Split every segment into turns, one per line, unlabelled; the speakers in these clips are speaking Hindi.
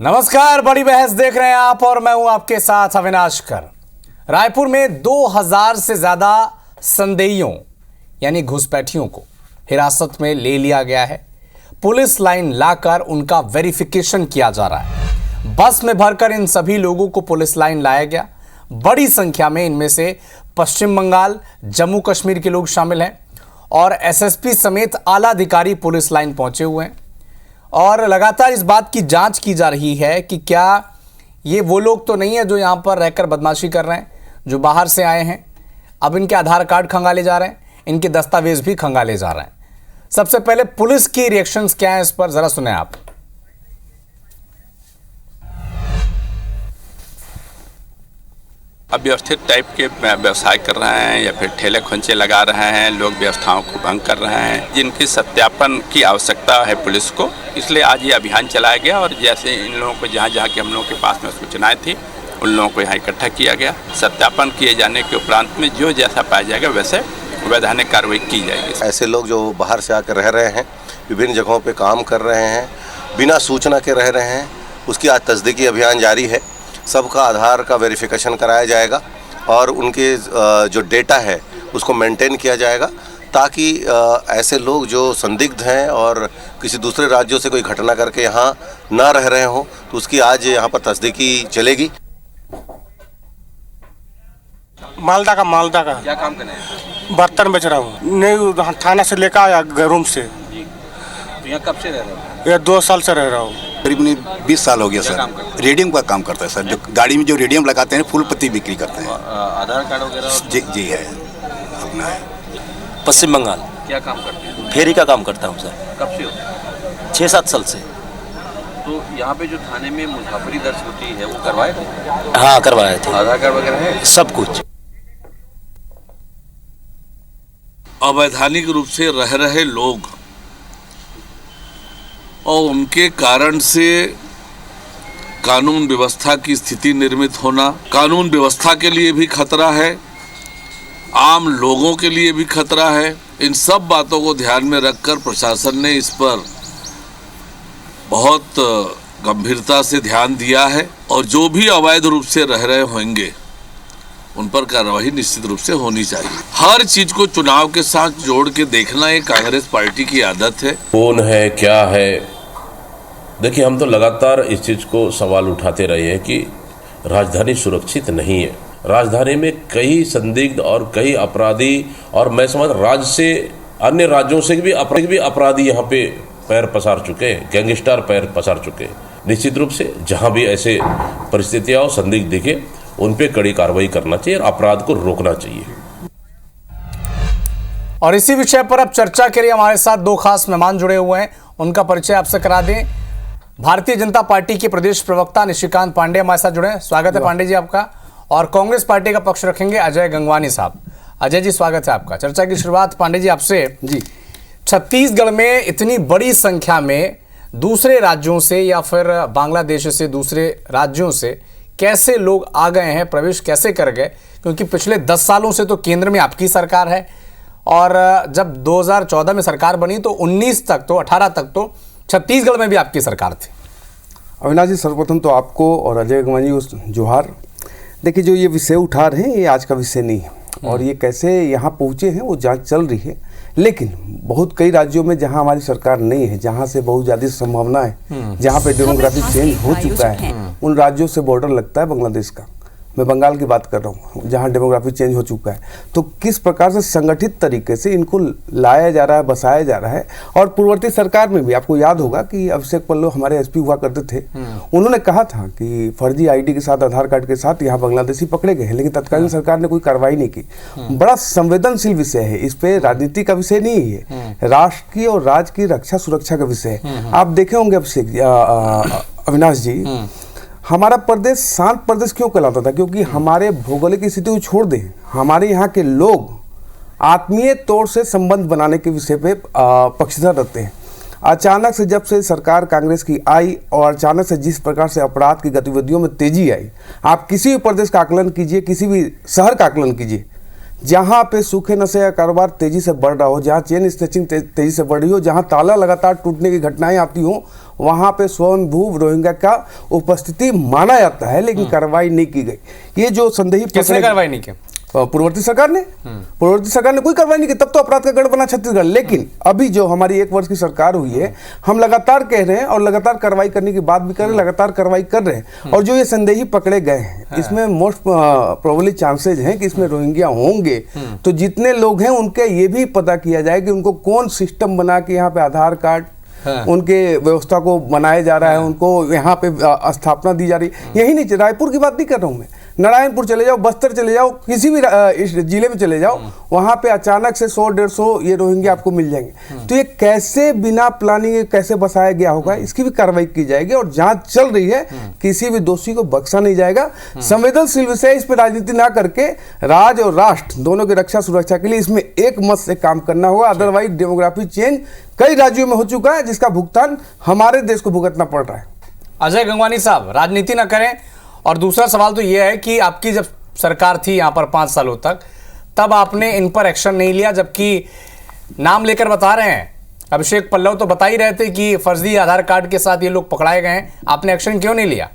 नमस्कार, बड़ी बहस देख रहे हैं आप और मैं हूं आपके साथ अविनाश कर। रायपुर में 2000 से ज्यादा संदेहियों यानी घुसपैठियों को हिरासत में ले लिया गया है। पुलिस लाइन लाकर उनका वेरिफिकेशन किया जा रहा है। बस में भरकर इन सभी लोगों को पुलिस लाइन लाया गया। बड़ी संख्या में इनमें से पश्चिम बंगाल, जम्मू कश्मीर के लोग शामिल हैं और एसएसपी समेत आला अधिकारी पुलिस लाइन पहुंचे हुए हैं और लगातार इस बात की जांच की जा रही है कि क्या ये वो लोग तो नहीं है जो यहाँ पर रहकर बदमाशी कर रहे हैं, जो बाहर से आए हैं। अब इनके आधार कार्ड खंगाले जा रहे हैं, इनके दस्तावेज भी खंगाले जा रहे हैं। सबसे पहले पुलिस की रिएक्शंस क्या है इस पर जरा सुने आप।
अव्यवस्थित टाइप के व्यवसाय कर रहे हैं या फिर ठेले खोंचे लगा रहे हैं, लोग व्यवस्थाओं को भंग कर रहे हैं, जिनकी सत्यापन की आवश्यकता है पुलिस को। इसलिए आज ये अभियान चलाया गया और जैसे इन लोगों को जहाँ जहाँ की हम लोगों के पास में सूचनाएं थी उन लोगों को यहाँ इकट्ठा किया गया। सत्यापन किए जाने के उपरांत में जो जैसा पाया जाएगा वैसे वैधानिक कार्रवाई की जाएगी।
ऐसे लोग जो बाहर से आकर रह रहे हैं, विभिन्न जगहों पर काम कर रहे हैं, बिना सूचना के रह रहे हैं, उसकी आज तस्दीकी अभियान जारी है। सबका आधार का वेरिफिकेशन कराया जाएगा और उनके जो डेटा है उसको मेंटेन किया जाएगा ताकि ऐसे लोग जो संदिग्ध हैं और किसी दूसरे राज्यों से कोई घटना करके यहाँ ना रह रहे हों तो उसकी आज यहाँ पर तस्दीकी चलेगी।
मालदा का
क्या काम कर रहे हैं?
बर्तन बेच रहा हूँ। नहीं, थाना से लेकर आया रूम से।
तो यहाँ कब से रह रहे हैं?
ये 2 साल से रह रहा हूँ।
करीबन 20 साल हो गया सर। रेडियम का काम करता है सर, जो गाड़ी में जो रेडियम लगाते हैं फुल पत्ती बिक्री करते हैं।
आधार कार्ड वगैरह?
जी है, अपना है।
पश्चिम बंगाल।
क्या काम करते हैं?
फेरी का काम करता हूँ सर।
कब से हो?
6-7 साल से।
तो यहाँ पे जो थाने में मुसाफरी दर्ज होती है वो करवाए थे?
हाँ, करवाए थे।
आधार कार्ड वगैरह है?
सब कुछ।
अवैधानिक रूप से रह रहे लोग और उनके कारण से कानून व्यवस्था की स्थिति निर्मित होना, कानून व्यवस्था के लिए भी खतरा है, आम लोगों के लिए भी खतरा है। इन सब बातों को ध्यान में रखकर प्रशासन ने इस पर बहुत गंभीरता से ध्यान दिया है और जो भी अवैध रूप से रह रहे होंगे उन पर कार्रवाई निश्चित रूप से होनी चाहिए। हर चीज को चुनाव के साथ जोड़ के देखना ये कांग्रेस पार्टी की आदत है।
कौन है, क्या है, देखिए हम तो लगातार इस चीज को सवाल उठाते रहे हैं कि राजधानी सुरक्षित नहीं है। राजधानी में कई संदिग्ध और कई अपराधी और मैं समझ राज्य से अन्य राज्यों से भी अपराधी यहाँ पे पैर पसार चुके हैं, गैंगस्टर पैर पसार चुके हैं। निश्चित रूप से जहाँ भी ऐसे परिस्थितियाँ और संदिग्ध दिखे उन पे कड़ी कार्रवाई करना चाहिए और अपराध को रोकना चाहिए।
और इसी विषय पर अब चर्चा के लिए हमारे साथ 2 खास मेहमान जुड़े हुए हैं, उनका परिचय आपसे करा दें। भारतीय जनता पार्टी के प्रदेश प्रवक्ता निशिकांत पांडे हमारे साथ जुड़े हैं। स्वागत है पांडे जी आपका। और कांग्रेस पार्टी का पक्ष रखेंगे अजय गंगवानी साहब। अजय जी स्वागत है आपका। चर्चा की शुरुआत पांडे जी आपसे। जी, छत्तीसगढ़ में इतनी बड़ी संख्या में दूसरे राज्यों से या फिर बांग्लादेश से दूसरे राज्यों से कैसे लोग आ गए हैं, प्रवेश कैसे कर गए? क्योंकि पिछले 10 सालों से तो केंद्र में आपकी सरकार है और जब 2014 में सरकार बनी तो 19 तक तो 18 तक तो छत्तीसगढ़ में भी आपकी सरकार थी।
अविनाश जी, सर्वप्रथम तो आपको और अजय गंगवानी जी जोहार। देखिए, जो ये विषय उठा रहे हैं ये आज का विषय नहीं है और ये कैसे यहाँ पहुँचे हैं वो जांच चल रही है। लेकिन बहुत कई राज्यों में जहाँ हमारी सरकार नहीं है, जहाँ से बहुत ज़्यादा संभावना है, जहाँ पे डेमोग्राफिक चेंज हो चुका है, उन राज्यों से बॉर्डर लगता है बांग्लादेश का। मैं बंगाल की बात कर रहा हूँ जहाँ डेमोग्राफी चेंज हो चुका है। तो किस प्रकार से संगठित तरीके से इनको लाया जा रहा है, बसाया जा रहा है। और पूर्ववर्ती सरकार में भी आपको याद होगा कि अभिषेक पल्लव हमारे एसपी हुआ करते थे, उन्होंने कहा था कि फर्जी आईडी के साथ, आधार कार्ड के साथ यहाँ बांग्लादेशी पकड़े गए हैं, लेकिन तत्कालीन सरकार ने कोई कार्रवाई नहीं की। बड़ा संवेदनशील विषय है, इस पे राजनीति का विषय नहीं है, राष्ट्र की और राज्य की रक्षा सुरक्षा का विषय है। आप देखे होंगे अभिषेक अविनाश जी, हमारा प्रदेश शांत प्रदेश क्यों कहलाता था? क्योंकि हमारे भौगोलिक स्थिति को छोड़ दें, हमारे यहाँ के लोग आत्मीय तौर से संबंध बनाने के विषय पे पक्षधर रहते हैं। अचानक से जब से सरकार कांग्रेस की आई और अचानक से जिस प्रकार से अपराध की गतिविधियों में तेजी आई, आप किसी भी प्रदेश का आकलन कीजिए, किसी भी शहर का आकलन कीजिए, जहाँ पे सूखे नशे का कारोबार तेजी से बढ़ रहा हो, जहाँ चेन स्नैचिंग तेजी से बढ़ रही हो, जहाँ ताला लगातार टूटने की घटनाएं आती हों, वहाँ पे स्वयंभू रोहिंग्या का उपस्थिति माना जाता है, लेकिन कार्रवाई नहीं की गई। ये जो संदेही
किसने कार्रवाई नहीं की?
पूर्ववर्ती सरकार ने कोई कार्रवाई नहीं की, तब तो अपराध का गढ़ बना छत्तीसगढ़। लेकिन अभी जो हमारी 1 वर्ष की सरकार हुई है, हम लगातार कह रहे हैं और लगातार कार्रवाई करने की बात भी कर रहे हैं, लगातार कार्रवाई कर रहे हैं। और जो ये संदेही पकड़े गए हैं, इसमें मोस्ट प्रोबेबली चांसेज हैं कि इसमें रोहिंग्या होंगे। तो जितने लोग हैं उनके ये भी पता किया जाए कि उनको कौन सिस्टम बना के यहाँ पे आधार कार्ड उनके व्यवस्था को बनाया जा रहा है, उनको यहाँ पे स्थापना दी जा रही है। यही नहीं, रायपुर की बात नहीं कर रहा हूँ मैं, नारायणपुर चले जाओ, बस्तर चले जाओ, किसी भी इस जिले में चले जाओ, वहाँ पे अचानक से 100-150 ये रोहिंग्या आपको मिल जाएंगे। तो ये कैसे बिना प्लानिंग कैसे बसाया गया होगा, इसकी भी कार्रवाई की जाएगी और जांच चल रही है। किसी भी दोषी को बख्शा नहीं जाएगा। संवेदनशील विषय, इस पर राजनीति ना करके राज्य और राष्ट्र दोनों की रक्षा सुरक्षा के लिए इसमें एक मत से काम करना होगा। अदरवाइज डेमोग्राफी चेंज कई राज्यों में हो चुका है, जिसका भुगतान हमारे देश को भुगतना पड़ रहा है।
अजय गंगवानी साहब, राजनीति ना करें। और दूसरा सवाल तो यह है कि आपकी जब सरकार थी यहाँ पर 5 सालों तक, तब आपने इन पर एक्शन नहीं लिया, जबकि नाम लेकर बता रहे हैं, अभिषेक पल्लव तो बता ही रहे थे कि फर्जी आधार कार्ड के साथ ये लोग पकड़ाए गए हैं। आपने एक्शन क्यों नहीं लिया?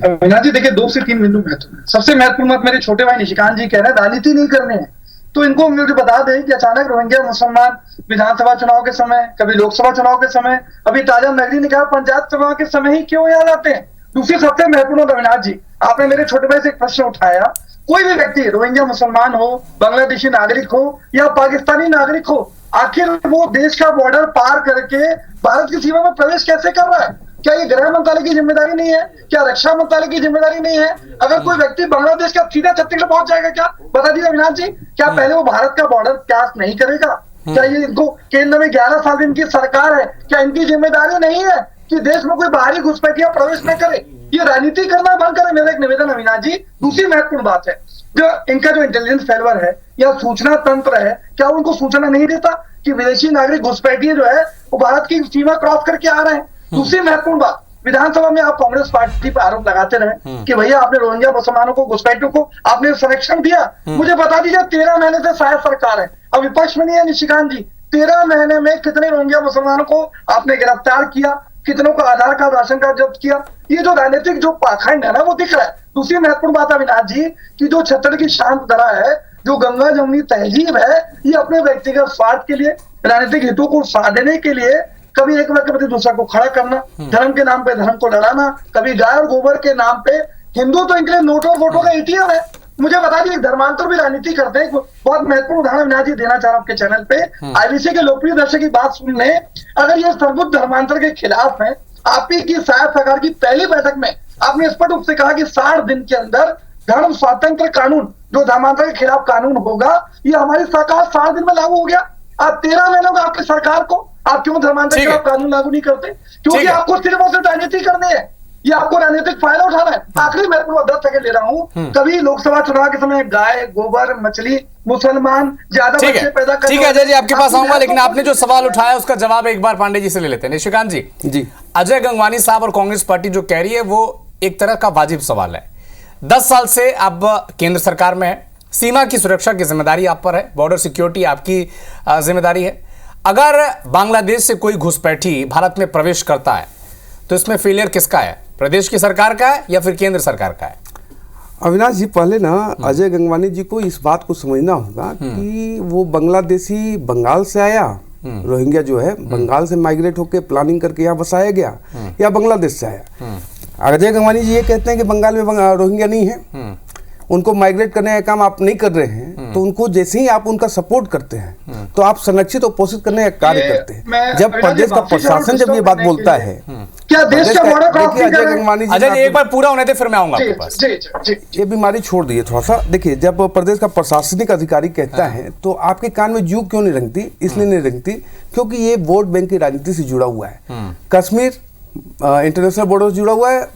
मीना जी देखिए, 2 से 3 बिंदु महत्वपूर्ण। सबसे महत्वपूर्ण बात मेरे छोटे भाई निशिकांत जी कह रहे हैं राजनीति नहीं करने हैं, तो इनको मुझे बता दें कि अचानक रोहिंग्या मुसलमान विधानसभा चुनाव के समय, कभी लोकसभा चुनाव के समय, अभी ताजा नगरीय निकाय पंचायत चुनाव के समय ही क्यों याद आते हैं? दूसरी सबसे महत्वपूर्ण अविनाश जी, आपने मेरे छोटे भाई से एक प्रश्न उठाया, कोई भी व्यक्ति रोहिंग्या मुसलमान हो, बांग्लादेशी नागरिक हो या पाकिस्तानी नागरिक हो, आखिर वो देश का बॉर्डर पार करके भारत की सीमा में प्रवेश कैसे कर रहा है? क्या ये गृह मंत्रालय की जिम्मेदारी नहीं है? क्या रक्षा मंत्रालय की जिम्मेदारी नहीं है? अगर कोई व्यक्ति बांग्लादेश का सीधा छत्तीसगढ़ पहुंच जाएगा क्या? बता दीजिए अविनाश जी, क्या पहले वो भारत का बॉर्डर क्रॉस नहीं करेगा? क्या ये इनको केंद्र में 11 साल इनकी सरकार है, क्या इनकी जिम्मेदारी नहीं है कि देश में कोई बाहरी घुसपैठिया प्रवेश न करे? ये राजनीति करना बंद करे, मेरा एक निवेदन अविनाश जी। दूसरी महत्वपूर्ण बात है, जो इनका जो इंटेलिजेंस फेल्वर है या सूचना तंत्र है, क्या उनको सूचना नहीं देता कि विदेशी नागरिक घुसपैठिए जो है वो भारत की सीमा क्रॉस करके आ रहे हैं? दूसरी महत्वपूर्ण बात, विधानसभा में आप कांग्रेस पार्टी पर आरोप लगाते रहे कि भैया आपने रोहिंग्या मुसलमानों को, घुसपैठियों को आपने संरक्षण दिया। मुझे बता दीजिए, 13 महीने से शायद सरकार है, अब विपक्ष में नहीं है निशिकांत जी, 13 महीने में कितने रोहिंग्या मुसलमानों को आपने गिरफ्तार किया, कितनों का आधार कार्ड, राशन कार्ड जब्त किया? ये जो राजनीतिक जो पाखंड है ना, वो दिख रहा है। दूसरी महत्वपूर्ण बात अविनाश जी कि जो छत्तीसगढ़ की शांत धरा है, जो गंगा जमुनी तहजीब है, ये अपने व्यक्तिगत स्वार्थ के लिए, राजनीतिक हितों को साधने के लिए, कभी एक व्यक्ति प्रति दूसरा को खड़ा करना, धर्म के नाम पे धर्म को लड़ाना, कभी गाय और गोबर के नाम पे। हिंदू तो इनके लिए नोटों और वोटों का एटीएम है। मुझे बता दीजिए, धर्मांतर भी राजनीति करते हैं। बहुत महत्वपूर्ण उदाहरण अविनाश जी देना चाह रहा हूं आपके चैनल पे। आईबीसी के लोकप्रिय दर्शक की बात सुन ले, अगर ये सर्वोच्च धर्मांतर के खिलाफ है, आप ही की शायद सरकार की पहली बैठक में आपने स्पष्ट रूप से कहा कि 60 दिन के अंदर धर्म स्वातंत्र कानून, जो धर्मांतर के खिलाफ कानून होगा, ये हमारी सरकार 60 दिन में लागू हो गया। आप 13 महीनों में आपकी सरकार को आप क्यों धर्मांतर के खिलाफ कानून लागू नहीं करते? क्योंकि आपको सिर्फ और सिर्फ राजनीति करनी है, ये आपको राजनीतिक फायदा उठाना है। आखिरी मैं 10 सेकंड ले रहा हूँ, कभी लोकसभा चुनाव के समय गाय, गोबर, मछली, मुसलमान ज्यादा बच्चे पैदा करते।
ठीक है अजय जी, आपके पास आऊंगा, लेकिन आपने जो सवाल उठाया उसका जवाब एक बार पांडे जी से ले लेते हैं। निशिकांत जी, अजय गंगवानी साहब और कांग्रेस पार्टी जो कह रही है वो एक तरह का वाजिब सवाल है। 10 साल से अब केंद्र सरकार में है, सीमा की सुरक्षा की जिम्मेदारी आप पर है, बॉर्डर सिक्योरिटी आपकी जिम्मेदारी है। अगर बांग्लादेश से कोई घुसपैठी भारत में प्रवेश करता है तो इसमें फेलियर किसका है? प्रदेश की सरकार का है या फिर केंद्र सरकार का है?
अविनाश जी, पहले ना अजय गंगवानी जी को इस बात को समझना होगा कि वो बांग्लादेशी बंगाल से आया, रोहिंग्या जो है बंगाल से माइग्रेट होकर प्लानिंग करके यहाँ बसाया गया, या बांग्लादेश से आया। अजय गंगवानी जी ये कहते हैं कि बंगाल में रोहिंग्या नहीं है, उनको माइग्रेट करने का काम आप नहीं कर रहे हैं, तो उनको जैसे ही आप उनका सपोर्ट करते हैं तो आप संरक्षित और पोषित करने का कार्य करते हैं। जब प्रदेश का प्रशासन जब ये बात बोलता है,
क्या देश का बॉर्डर क्रॉस नहीं कर रहे?
अजय एक बार पूरा होने दे, फिर मैं आऊंगा आपके पास।
ये बीमारी छोड़ दिए थोड़ा सा। देखिए, जब प्रदेश का प्रशासनिक अधिकारी कहता है तो आपके कान में जू क्यों नहीं रेंगती? इसलिए नहीं रेंगती क्योंकि ये वोट बैंक की राजनीति से जुड़ा हुआ है। कश्मीर इंटरनेशनल बॉर्डर से जुड़ा हुआ है,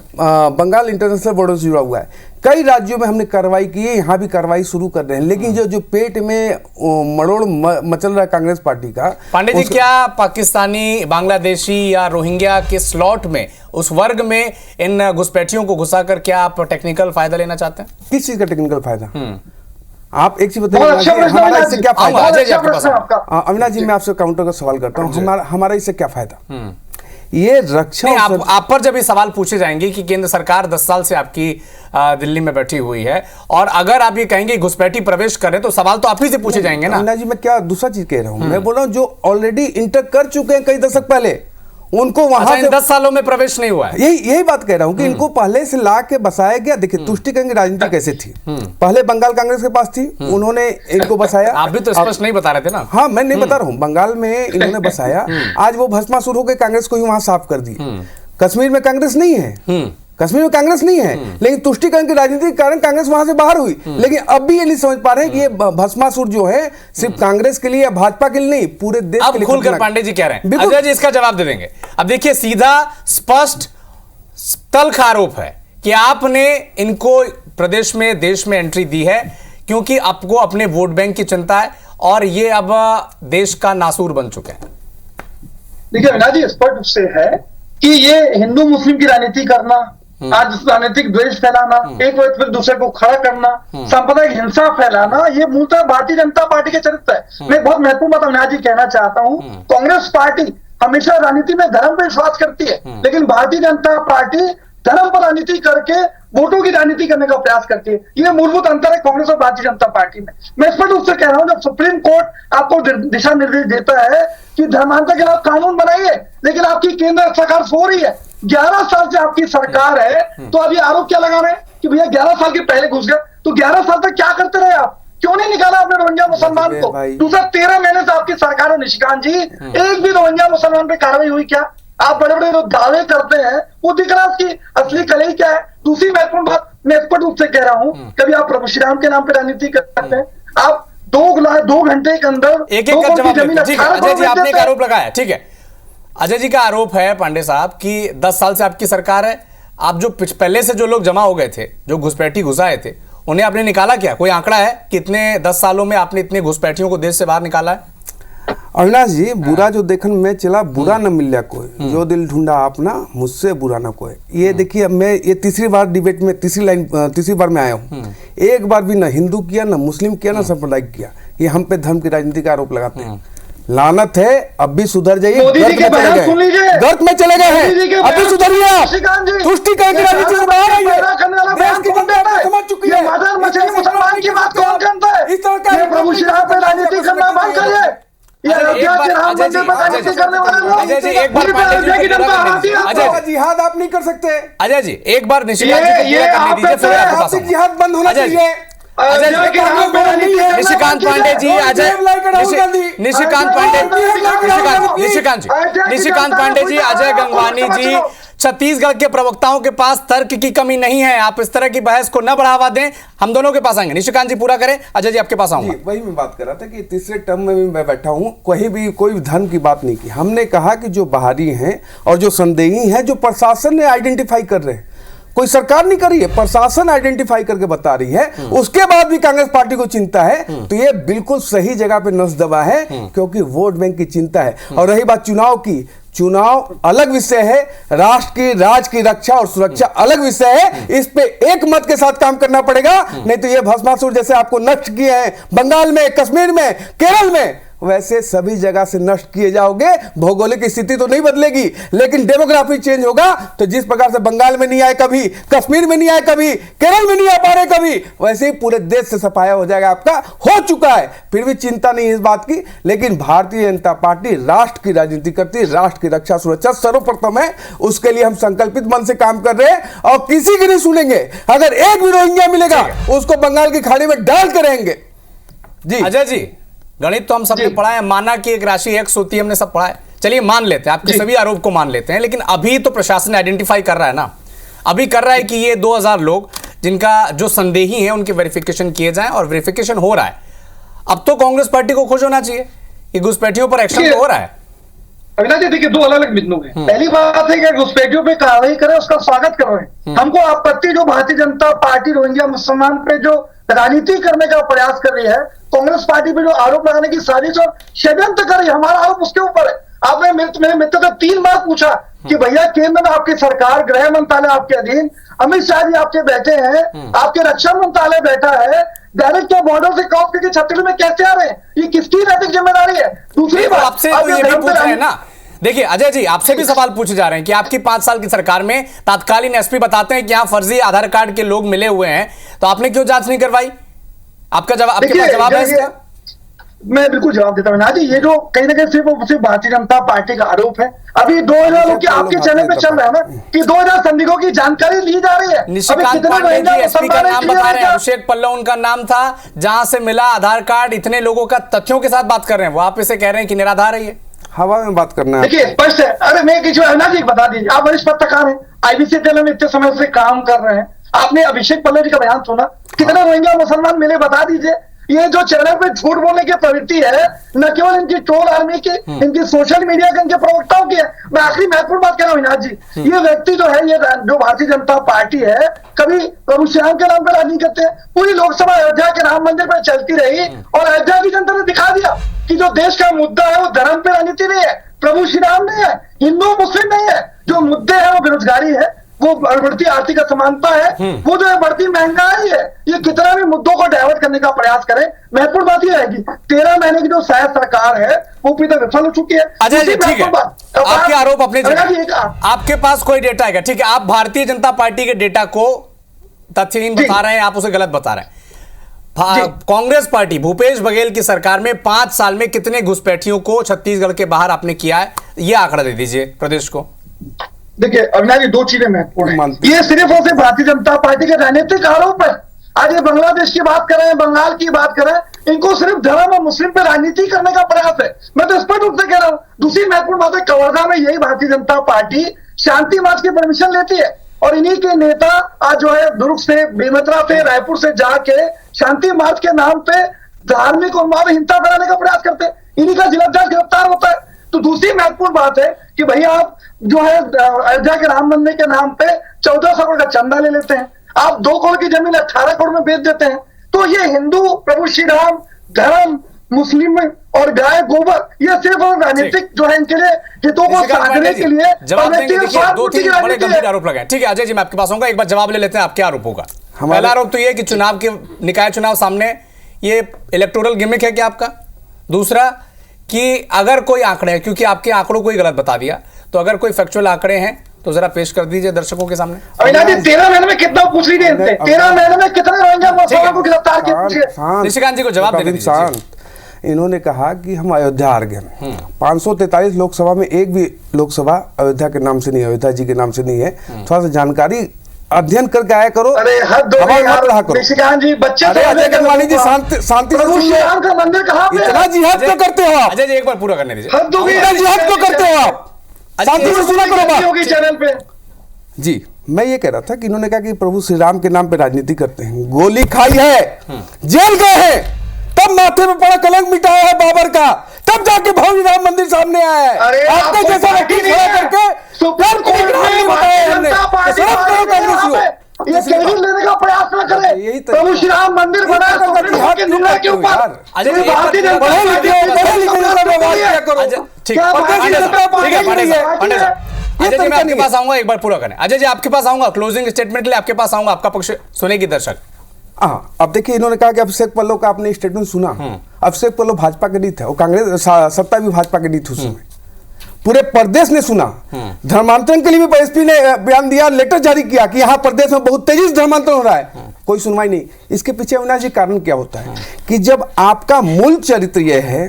बंगाल इंटरनेशनल बॉर्डर से जुड़ा हुआ है। कई राज्यों में हमने कार्रवाई की है, यहाँ भी कार्रवाई शुरू कर रहे हैं, लेकिन जो पेट में मरोड़ मचल रहा है कांग्रेस पार्टी का।
पांडे जी, क्या पाकिस्तानी, बांग्लादेशी या रोहिंग्या के स्लॉट में, उस वर्ग में इन घुसपैठियों को घुसा कर क्या आप टेक्निकल फायदा लेना चाहते हैं?
किस चीज का टेक्निकल फायदा? आप एक चीज बताइए, हमारा इससे क्या फायदा? अविनाश जी, मैं आपसे काउंटर का सवाल करता हूँ, हमारा इससे क्या फायदा? ये रक्षा
नहीं, आप पर जब ये सवाल पूछे जाएंगे कि केंद्र सरकार 10 साल से आपकी दिल्ली में बैठी हुई है और अगर आप ये कहेंगे घुसपैठी प्रवेश करें तो सवाल तो आप ही से पूछे जाएंगे ना।
अविनाश जी, मैं क्या दूसरा चीज कह रहा हूं, मैं बोल रहा हूं जो ऑलरेडी इंटर कर चुके हैं कई दशक पहले, उनको वहां
इन 10 सालों में प्रवेश नहीं हुआ है।
यही बात कह रहा हूं कि इनको पहले से ला के बसाया गया। देखिए तुष्टिकरण की राजनीति कैसे थी, पहले बंगाल कांग्रेस के पास थी, उन्होंने इनको बसाया।
आप भी तो स्पष्ट नहीं बता रहे थे ना।
हाँ, मैं नहीं बता रहा हूँ, बंगाल में इन्होंने बसाया, आज वो भस्मासुर होकर कांग्रेस को ही वहां साफ कर दी। कश्मीर में कांग्रेस नहीं है, कश्मीर में कांग्रेस नहीं है, लेकिन तुष्टिकरण की राजनीति के कारण कांग्रेस वहां से बाहर हुई। लेकिन अब भी ये नहीं समझ पा रहे हैं कि ये भस्मासुर जो है सिर्फ कांग्रेस के लिए या भाजपा के लिए नहीं, पूरे देश के लिए।
अब खुलकर पांडे जी कह रहे हैं, अजय जी इसका जवाब दे देंगे। अब देखिए, सीधा स्पष्ट तल्ख आरोप है कि आपने इनको प्रदेश में, देश में एंट्री दी है क्योंकि आपको अपने वोट बैंक की चिंता है और ये अब देश का नासूर बन चुके हैं।
देखिए अविनाश जी, स्पष्ट रूप से है कि ये हिंदू मुस्लिम की राजनीति करना, आज राजनीतिक द्वेष फैलाना, एक व्यक्ति फिर दूसरे को खड़ा करना, सांप्रदायिक हिंसा फैलाना, ये मूलतः भारतीय जनता पार्टी के चरित्र है। मैं बहुत महत्वपूर्ण बात अविनाश जी कहना चाहता हूं, कांग्रेस पार्टी हमेशा राजनीति में धर्म पर विश्वास करती है, लेकिन भारतीय जनता पार्टी धर्म पर राजनीति करके वोटों की राजनीति करने का प्रयास करती है। ये मूलभूत अंतर है कांग्रेस और भारतीय जनता पार्टी में। मैं स्पष्ट रूप से कह रहा हूं, जब सुप्रीम कोर्ट आपको दिशा निर्देश देता है कि धर्मांतर के खिलाफ कानून बनाइए, लेकिन आपकी केंद्र सरकार सो रही है, 11 साल से आपकी सरकार है, तो अभी आरोप क्या लगा रहे हैं कि भैया 11 साल के पहले घुस गए, तो 11 साल तक क्या करते रहे आप? क्यों नहीं निकाला आपने रोहिंग्या मुसलमान को? दूसरा 13 महीने से आपकी सरकार है निशिकांत जी, एक भी रोहिंग्या मुसलमान पे कार्रवाई हुई क्या? आप बड़े बड़े जो दावे करते हैं वो दिख रहा है उसकी असली कलई क्या है। दूसरी महत्वपूर्ण बात मैं स्पष्ट रूप से कह रहा हूं, कभी आप प्रभु श्री राम के नाम पे राजनीति करते हैं, आप 2 घंटे के अंदर
एक एक जवाब देते। ठीक है अजय जी, आपने एक आरोप लगाया, ठीक है। अजय जी का आरोप है पांडे साहब कि 10 साल से आपकी सरकार है, आप जो पहले से जो लोग जमा हो गए थे, जो घुसपैठी घुसाए थे, उन्हें आपने निकाला क्या? कोई आंकड़ा है कितने 10 सालों में आपने इतने घुसपैठियों को देश से बाहर निकाला है?
अविनाश जी, बुरा जो देखन में चला, बुरा न मिला कोई, जो दिल ढूंढा अपना, मुझसे बुरा न कोई। ये देखिए, अब मैं ये तीसरी बार डिबेट में तीसरी बार में आया हूँ, एक बार भी ना हिंदू किया, ना मुस्लिम किया, ना सांप्रदायिक किया। ये हम पे धर्म की राजनीति का आरोप लगाते हैं। लानत है, अब भी सुधर जाइए। गर्त में चले गए हैं, अब भी सुधरिए। तुष्टिकरण की राजनीति से बाहर आइए। देश की जनता समझ चुकी है।
मुसलमान की बात कौन करता है?
इस तरह का
प्रभु श्री राम पे राजनीति करना बंद करिए।
जिहाद आप नहीं कर सकते।
अजय जी एक बार निशिकांत जी को पूरा करने दीजिए, फिर आपके पास आऊंगा।
जिहाद बंद होना चाहिए।
निशिकांत पांडे जी, निशिकांत पांडे जी, अजय गंगवानी जी, छत्तीसगढ़ के प्रवक्ताओं के पास तर्क की कमी नहीं है। आप इस तरह की बहस को न बढ़ावा दें, हम दोनों के पास आएंगे। निशिकांत जी पूरा करें, अजय जी आपके पास आऊंगा।
वही मैं बात कर रहा था कि तीसरे टर्म में भी मैं बैठा हूं, कहीं भी कोई धर्म की बात नहीं की। हमने कहा कि जो बाहरी हैं और जो संदेही हैं, जो प्रशासन ने आइडेंटिफाई कर रहे हैं, कोई सरकार नहीं कर रही है, प्रशासन आइडेंटिफाई करके बता रही है, उसके बाद भी कांग्रेस पार्टी को चिंता है, तो ये बिल्कुल सही जगह पे नस दबा है, क्योंकि वोट बैंक की चिंता है। और रही बात चुनाव की, चुनाव अलग विषय है, राष्ट्र की राज की रक्षा और सुरक्षा अलग विषय है। इस पे एक मत के साथ काम करना पड़ेगा, नहीं तो ये भस्मासुर जैसे आपको नष्ट किए हैं बंगाल में, कश्मीर में, केरल में, वैसे सभी जगह से नष्ट किए जाओगे। भौगोलिक स्थिति तो नहीं बदलेगी, लेकिन डेमोग्राफी चेंज होगा। तो जिस प्रकार से बंगाल में नहीं आए कभी, कश्मीर में नहीं आए कभी, केरल में नहीं आ पा रहे कभी, वैसे ही पूरे देश से सफाया हो जाएगा। आपका हो चुका है, फिर भी चिंता नहीं है इस बात की। लेकिन भारतीय जनता पार्टी राष्ट्र की राजनीति करती है, राष्ट्र की रक्षा सुरक्षा सर्वप्रथम है, उसके लिए हम संकल्पित मन से काम कर रहे हैं और किसी की नहीं सुनेंगे। अगर एक भी रोहिंग्या मिलेगा, उसको बंगाल की खाड़ी में डाल के रहेंगे। जी
अजय जी, गणित तो हम सबने पढ़ा है, माना कि एक राशि x होती है, हमने सब पढ़ा है। चलिए मान लेते हैं, आपके सभी आरोप को मान लेते हैं, लेकिन अभी तो प्रशासन आइडेंटिफाई कर रहा है ना, अभी कर रहा है कि ये 2000 लोग जिनका जो संदेही है उनके वेरिफिकेशन किए जाएं, और वेरिफिकेशन हो रहा है। अब तो कांग्रेस पार्टी को खुश होना चाहिए कि घुसपैठियों पर एक्शन तो हो रहा है।
अविनाश जी देखिए, 2 अलग अलग बिंदु हैं। पहली बात है कि घुसपैठियों पे कार्रवाई करें, उसका स्वागत कर रहे हैं। हमको आपत्ति जो भारतीय जनता पार्टी रोहिंग्या मुसलमान पे जो राजनीति करने का प्रयास कर रही है, कांग्रेस पार्टी पे जो आरोप लगाने की साजिश और षड्यंत्र कर रही है, हमारा आरोप उसके ऊपर है। आपने मेरे मित्र से 3 बार पूछा कि भैया केंद्र में आपकी सरकार, गृह मंत्रालय आपके अधीन, अमित शाह जी आपके बैठे हैं, आपके रक्षा मंत्रालय बैठा है, डायरेक्ट बॉर्डर से क्रॉस करके छत्तीसगढ़ में कैसे आ रहे हैं? ये किसकी नैतिक जिम्मेदारी है? दूसरी बात,
आपसे तो ये भी पूछ रहे हैं ना, देखिए अजय जी, आपसे भी सवाल पूछे जा रहे हैं कि आपकी 5 साल की सरकार में तत्कालीन एसपी बताते हैं कि यहाँ फर्जी आधार कार्ड के लोग मिले हुए हैं, तो आपने क्यों जांच नहीं करवाई? आपका जवाब, आपके पास जवाब है इसका?
मैं बिल्कुल जवाब देता हूँ ना जी। ये जो कहीं ना कहीं सिर्फ भारतीय जनता पार्टी का आरोप है। अभी 2000 की आपके चैनल पे चल रहा है ना कि 2000 संदिग्धों की जानकारी ली जा रही है।
निशिकांत पांडे जी एसपी का नाम बता रहे हैं, अभिषेक पल्लव उनका नाम था, जहां से मिला आधार कार्ड, इतने लोगों का तथ्यों के साथ बात कर रहे हैं, वो आप इसे कह रहे हैं कि निराधार है। ये
हवा में बात करना है।
देखिए स्पष्ट है। अरे मैं किसी अविनाश जी बता दीजिए, आप वरिष्ठ पत्रकार हैं, आईबीसी चैनल में इतने समय से काम कर रहे हैं, आपने अभिषेक पल्लव जी का बयान सुना, कितने रोहिंग्या मुसलमान मिले बता दीजिए। ये जो चैनल पे झूठ बोलने की प्रवृत्ति है, न केवल इनकी ट्रोल आर्मी की, इनकी सोशल मीडिया के, इनके प्रवक्ताओं की है। मैं आखिरी महत्वपूर्ण बात कह रहा हूँ अविनाश जी, ये व्यक्ति जो है, ये जो भारतीय जनता पार्टी है, कभी प्रभु श्री राम के नाम पर राजनीति करते हैं। पूरी लोकसभा अयोध्या के राम मंदिर पर चलती रही और अयोध्या की जनता ने दिखा दिया कि जो देश का मुद्दा है वो धर्म पे राजनीति नहीं है, प्रभु श्री राम नहीं है, हिंदू मुस्लिम नहीं है। जो मुद्दे हैं वो बेरोजगारी है, वो बढ़ती आर्थिक असमानता है, वो जो है बढ़ती महंगाई है। ये कितना भी मुद्दों को डाइवर्ट करने का प्रयास करे, महत्वपूर्ण बात यह है कि 13 महीने की जो शायद सरकार है वो पूरी तरह विफल हो चुकी है।
अजय जी ठीक है, आपके आरोप अपने आपके पास कोई डेटा है क्या? ठीक है, आप भारतीय जनता पार्टी के डेटा को तथ्यहीन बता रहे हैं, आप उसे गलत बता रहे हैं। कांग्रेस पार्टी भूपेश बघेल की सरकार में 5 साल में कितने घुसपैठियों को छत्तीसगढ़ के बाहर आपने किया है, यह आंकड़ा दे दीजिए प्रदेश को।
देखिए अविनाश जी, 2 चीजें महत्वपूर्ण हैं। ये सिर्फ और सिर्फ भारतीय जनता पार्टी के राजनीतिक आरोप है। आज ये बांग्लादेश की बात करें, बंगाल की बात करें, इनको सिर्फ धर्म और मुस्लिम पे राजनीति करने का प्रयास है। मैं तो स्पष्ट रूप से कह रहा हूं। दूसरी महत्वपूर्ण बात है, कवर्धा में यही भारतीय जनता पार्टी शांति मार्च की परमिशन लेती है और इन्हीं के नेता आज जो है दुर्ग से, बेमेतरा से, रायपुर से जाके शांति मार्च के नाम पे धार्मिक उन्माद हिंसा कराने का प्रयास करते हैं। इन्हीं का जिला जज गिरफ्तार होता है। तो दूसरी महत्वपूर्ण बात है कि भैया आप जो है अयोध्या के राम मंदिर के नाम पे 1400 करोड़ का चंदा ले लेते हैं, आप 2 करोड़ की जमीन 18 करोड़ में बेच देते हैं। तो ये हिंदू, प्रभु श्री राम, धर्म, मुस्लिम और गाय गोबर, ये सिर्फ राजनीतिक जो है इनके लिए हितों को साधने के लिए
जवाब देंगे। देखिए 2-3 बड़े गंभीर आरोप लगाए। ठीक है अजय जी, मैं आपके पास आऊंगा, एक बार जवाब ले लेते हैं आपके आरोपों का। पहला आरोप तो ये कि चुनाव के निकाय चुनाव सामने, ये इलेक्टोरल गिमिक है क्या आपका? दूसरा कि अगर कोई आंकड़े हैं, क्योंकि आपके आंकड़ों को ही गलत बता दिया, तो अगर कोई फैक्चुअल आंकड़े हैं तो जरा पेश कर दीजिए दर्शकों के सामने।
अविनाश जी 13 महीने में कितना पूछ लीजिए, 13 महीने में कितने रोहिंग्या मुसलमानों को गिरफ्तार किया?
निशिकांत जी को जवाब देने दीजिए।
इन्होंने कहा कि हम अयोध्या हार गए। 543 लोकसभा में एक भी लोकसभा अयोध्या के नाम से नहीं है, अयोध्या जी के नाम से नहीं है। थोड़ा सा जानकारी अध्ययन करके आया करो।
अरे हद हो गई यार निशिकांत जी, बच्चे
अजय गंगवानी जी शांति से सुनिए।
राम का मंदिर कहां पे है?
इतना जिहाद क्यों करते हो आप?
अजय जी एक बार पूरा करने दीजिए।
हद हो गई,
इतना जिहाद क्यों करते हो आप? शांति से सुना करो बात
चैनल पे।
जी मैं ये कह रहा था कि इन्होंने कहा कि प्रभु श्री राम के नाम पे राजनीति करते हैं। गोली खाई है, जेल गए हैं, तब माथे में बड़ा कलंक मिटाया है बाबर का, तब जाके भव्य राम मंदिर सामने आया है। आपके जैसा वकील खड़ा करके सुप्रीम कोर्ट में बताया हमने
ये कैबिन लेने का प्रयास न करे। प्रभु श्री राम मंदिर बना है के ऊपर भारतीय
अजय जी मैं आपके पास आऊंगा, एक बार पूरा करें। अजय जी आपके पास आऊंगा, क्लोजिंग स्टेटमेंट के लिए आपके पास आऊंगा, आपका पक्ष सुनेगी दर्शक।
हाँ अब देखिए, इन्होंने कहा कि अभिषेक पल्लव का आपने स्टेटमेंट सुना। अभिषेक पल्लव भाजपा के नहीं थे, वो कांग्रेस सत्ता भी भाजपा के नहीं थी उस समय। पूरे प्रदेश ने सुना। धर्मांतरण के लिए भी एसपी ने बयान दिया, लेटर जारी किया कि यहाँ प्रदेश में बहुत तेजी से धर्मांतरण हो रहा है। कोई सुनवाई नहीं। इसके पीछे अविनाश जी कारण क्या होता है कि जब आपका मूल चरित्र यह है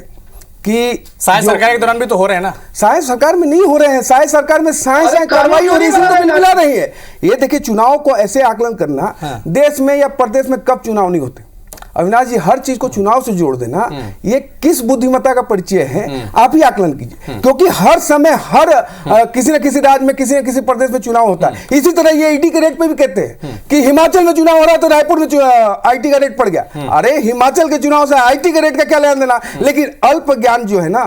कि
साय सरकार के दौरान भी तो हो रहे हैं ना।
साय सरकार में नहीं हो रहे हैं, साय सरकार में साय कार्रवाई हो रही है, तो मिला रही है। ये देखिए चुनाव को ऐसे आकलन करना, देश में या प्रदेश में कब चुनाव नहीं होते। अविनाश जी हर चीज को चुनाव से जोड़ देना, ये किस बुद्धिमत्ता का परिचय है, आप ही आकलन कीजिए। क्योंकि हर समय हर किसी न किसी राज्य में, किसी न किसी प्रदेश में चुनाव होता है। इसी तरह ये ईटी के रेट पे भी कहते हैं कि हिमाचल में चुनाव हो रहा है तो रायपुर में आईटी का रेट पड़ गया। अरे हिमाचल के चुनाव से आईटी के रेट का क्या लेना देना। लेकिन अल्प ज्ञान जो है ना,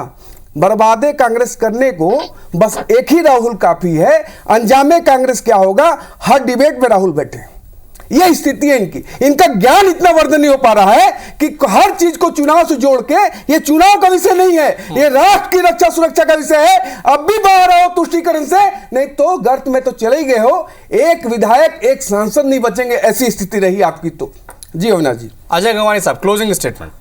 बर्बादे कांग्रेस करने को बस एक ही राहुल काफी है। अंजामे कांग्रेस क्या होगा, हर डिबेट में राहुल बैठे। यह स्थिति है इनकी। इनका ज्ञान इतना वर्धन नहीं हो पा रहा है कि हर चीज को चुनाव से जोड़ के, ये चुनाव का विषय नहीं है, ये राष्ट्र की रक्षा सुरक्षा का विषय है। अब भी बाहर आओ तुष्टीकरण से, नहीं तो गर्त में तो चले ही गए हो। एक विधायक एक सांसद नहीं बचेंगे, ऐसी स्थिति रही आपकी तो। जी अविनाश जी।
अजय गंगवानी साहब क्लोजिंग स्टेटमेंट।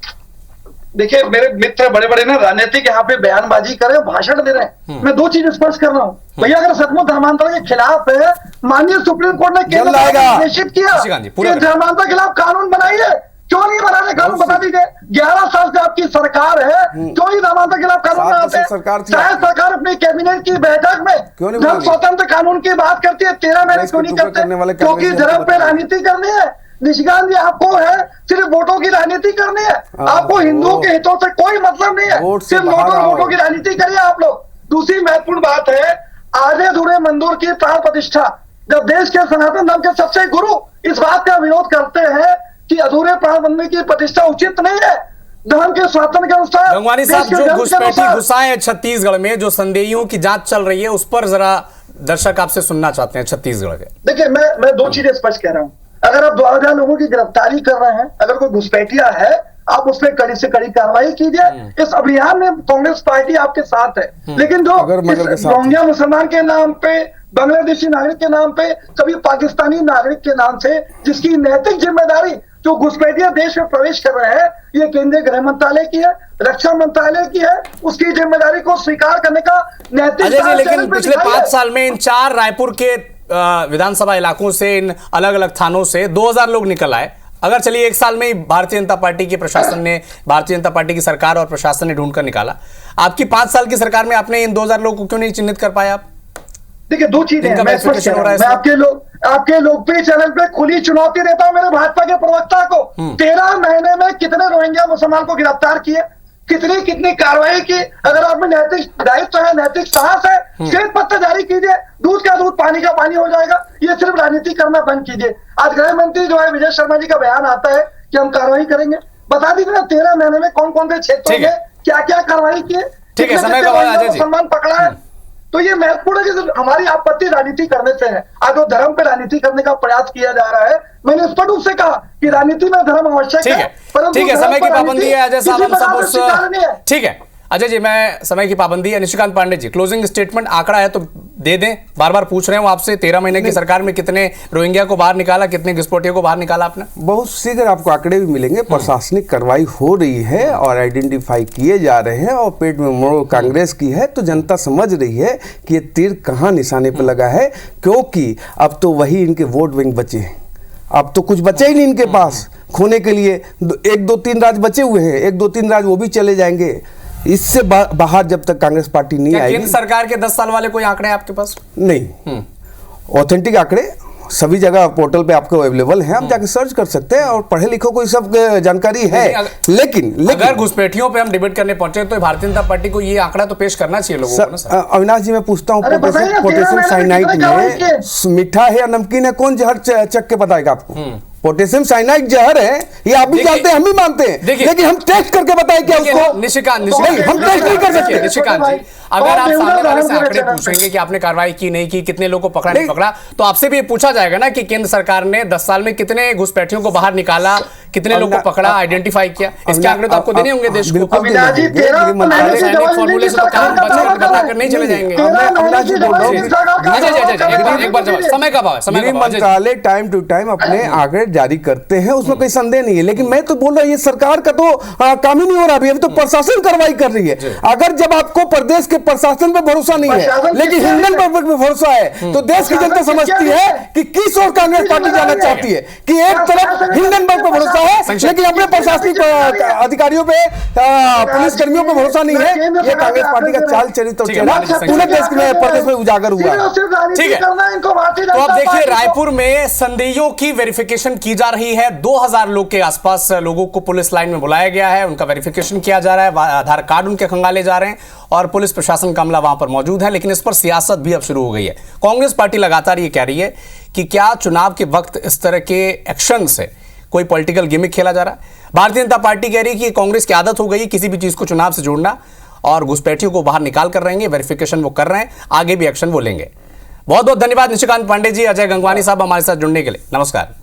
देखिए मेरे मित्र बड़े बड़े ना राजनीतिक यहाँ पे बयानबाजी कर रहे हैं, भाषण दे रहे हैं। मैं दो चीज स्पष्ट कर रहा हूँ, भैया अगर सचमुच धर्मांतरण के खिलाफ है, माननीय सुप्रीम कोर्ट ने केंद्र सरकार को निर्देशित किया कि धर्मांतरण के खिलाफ कानून बनाइए, क्यों नहीं बना रहे कानून? बता दीजिए, 11 साल से आपकी सरकार है, क्यों नहीं धर्मांतरण के खिलाफ कानून बनाते? चाहे सरकार अपनी कैबिनेट की बैठक में धर्म स्वतंत्र कानून की बात करती है, 13 महीने क्यों नहीं करते? क्योंकि धर्म पे राजनीति करनी है। निशिकांत जी, आपको है सिर्फ वोटों की राजनीति करनी है, आपको हिंदुओं के हितों से कोई मतलब नहीं है, सिर्फ वोटों की राजनीति करिए आप लोग। दूसरी महत्वपूर्ण बात है, आधे अधूरे मंदिर की प्राण प्रतिष्ठा। जब देश के सनातन धर्म के सबसे गुरु इस बात का विरोध करते हैं कि अधूरे प्राण मंदिर की प्रतिष्ठा उचित नहीं है धर्म के स्वातंत्र के अनुसार।
गंगवानी साहब, जो घुसपैठी घुसाए हैं छत्तीसगढ़ में, जो संदेहियों की जांच चल रही है, उस पर जरा दर्शक आपसे सुनना चाहते हैं छत्तीसगढ़ के।
देखिए मैं दो चीजें स्पष्ट कह रहा हूँ। अगर आप 2000 लोगों की गिरफ्तारी कर रहे हैं, अगर कोई घुसपैठिया है, आप उस पर कड़ी से कड़ी कार्रवाई कीजिए। इस अभियान में कांग्रेस पार्टी आपके साथ है, लेकिन जो रोहिंग्या मुसलमान के नाम पे, बांग्लादेशी नागरिक के नाम पे, कभी पाकिस्तानी नागरिक के नाम से, जिसकी नैतिक जिम्मेदारी जो घुसपैठिया देश में प्रवेश कर रहे हैं, ये केंद्रीय गृह मंत्रालय की है, रक्षा मंत्रालय की है, उसकी जिम्मेदारी को स्वीकार करने का नैतिक।
लेकिन पिछले 5 साल में इन 4 रायपुर के विधानसभा इलाकों से, इन अलग अलग थानों से 2000 लोग निकल आए। अगर चलिए 1 साल में ही भारतीय जनता पार्टी के प्रशासन ने, भारतीय जनता पार्टी की सरकार और प्रशासन ने ढूंढकर निकाला, आपकी 5 साल की सरकार में आपने इन 2000 लोगों को क्यों नहीं चिन्हित कर पाए आप?
देखिए दो चीजें हैं, मैं आपके लोकप्रिय चैनल पे खुली चुनौती देता हूं मेरे भाजपा के प्रवक्ता को। 13 महीने में कितने रोहिंग्या मुसलमान को गिरफ्तार किए, कितनी कार्रवाई की? अगर आप में नैतिक दायित्व है, नैतिक साहस है, श्वेत पत्र जारी कीजिए, दूध का दूध पानी का पानी हो जाएगा। ये सिर्फ राजनीति करना बंद कीजिए। आज गृह मंत्री जो है विजय शर्मा जी का बयान आता है कि हम कार्रवाई करेंगे, बता दीजिए ना 13 महीने में कौन कौन से क्षेत्रों में क्या क्या कार्रवाई की है, मुसलमान पकड़ा है। तो ये महत्वपूर्ण है कि हमारी आपत्ति राजनीति करने से है। आज वो धर्म पे राजनीति करने का प्रयास किया जा रहा है। मैंने स्पष्ट रूप से कहा कि राजनीति में धर्म आवश्यक है,
ठीक है, समय की पाबंदी है अजय साहब, हम सब उस ठीक है अजय जी, मैं समय की पाबंदी है। निशिकांत पांडे जी, क्लोजिंग स्टेटमेंट आंकड़ा है तो दे दें, बार बार पूछ रहे हैं आपसे। 13 महीने की सरकार में कितने रोहिंग्या को बाहर निकाला, कितने घुसपैठियों को बाहर निकाला आपने?
बहुत शीघ्र आपको आंकड़े भी मिलेंगे। प्रशासनिक कार्रवाई हो रही है और आइडेंटिफाई किए जा रहे हैं, और पेट में मोड़ कांग्रेस की है, तो जनता समझ रही है कि ये तीर कहाँ निशाने पर लगा है, क्योंकि अब तो वही इनके वोट बैंक बचे हैं। अब तो कुछ बचे ही नहीं इनके पास खोने के लिए। 1, 2, 3 राज्य बचे हुए हैं, 1, 2, 3 राज्य वो भी चले जाएंगे। इससे बाहर जब तक कांग्रेस पार्टी नहीं आएगी।
केंद्र सरकार के 10 साल वाले कोई आंकड़े आपके पास?
नहीं, ऑथेंटिक आंकड़े सभी जगह पोर्टल पे आपको अवेलेबल हैं, आप जाके सर्च कर सकते हैं, और पढ़े लिखों को ये सब जानकारी है। लेकिन
अगर घुसपैठियों पे हम डिबेट करने पहुंचे तो भारतीय जनता पार्टी को ये आंकड़ा तो पेश करना चाहिए लोगों को ना।
अविनाश जी, मैं पूछता हूँ, पोटेशियम साइनाइड में मीठा है या नमकीन है, कौन जहर चख के बताएगा आपको? पोटेशियम साइनाइड जहर है, ये आप भी जानते हैं, हम भी मानते हैं, लेकिन हम टेस्ट करके बताएं क्या उसको?
निशिकांत
हम टेस्ट नहीं कर सकते।
निशिकांत जी, अगर आप सामने वाले से आंकड़े पूछेंगे कि आपने कार्रवाई की नहीं की, कितने लोगों को पकड़ा नहीं पकड़ा, तो आपसे भी ये पूछा जाएगा ना कि केंद्र सरकार ने 10 साल में कितने घुसपैठियों को बाहर निकाला, कितने लोगों को पकड़ा, आइडेंटिफाई किया। इसके आंकड़े तो आपको देने होंगे देश को। फॉर्मूले से तो काम बताकर नहीं चले जाएंगे। एक बार जवाब, समय का भाव है, समय का भाव।
मंत्रालय टाइम टू टाइम अपने आंकड़े जारी करते हैं, उसमें कोई संदेह नहीं है, लेकिन मैं तो बोल रहा हूँ ये सरकार का तो काम ही नहीं हो रहा। अभी तो प्रशासन कार्रवाई कर रही है। अगर जब आपको प्रदेश के प्रशासन पे भरोसा नहीं है, लेकिन हिंदन पब्लिक पे भरोसा है, तो देश की जनता समझती है कि किस ओर कांग्रेस पार्टी जाना चाहती है, कि एक तरफ हिंदन पर भरोसा है, लेकिन अपने प्रशासनिक अधिकारियों पे, पुलिस कर्मियों पे भरोसा नहीं है। ये कांग्रेस पार्टी का चाल चरित्र पूरे देश में, प्रदेश में उजागर हुआ है।
ठीक है, तो अब देखिए रायपुर में संदेहियों की वेरिफिकेशन की जा रही है। 2000 लोग के आसपास लोगों को पुलिस लाइन में बुलाया गया है, उनका वेरिफिकेशन किया जा रहा है, आधार कार्ड उनके खंगाले जा रहे हैं, और पुलिस प्रशासन का अमला वहां पर मौजूद है। लेकिन इस पर सियासत भी अब शुरू हो गई है। कांग्रेस पार्टी लगातार ये कह रही है कि क्या चुनाव के वक्त इस तरह के एक्शन से कोई पॉलिटिकल गिमिक खेला जा रहा है। भारतीय जनता पार्टी कह रही है कि कांग्रेस की आदत हो गई किसी भी चीज को चुनाव से जोड़ना, और घुसपैठियों को बाहर निकाल कर रहेंगे, वेरिफिकेशन वो कर रहे हैं, आगे भी एक्शन वो लेंगे। बहुत बहुत धन्यवाद निशिकांत पांडे जी, अजय गंगवानी साहब हमारे साथ जुड़ने के लिए। नमस्कार।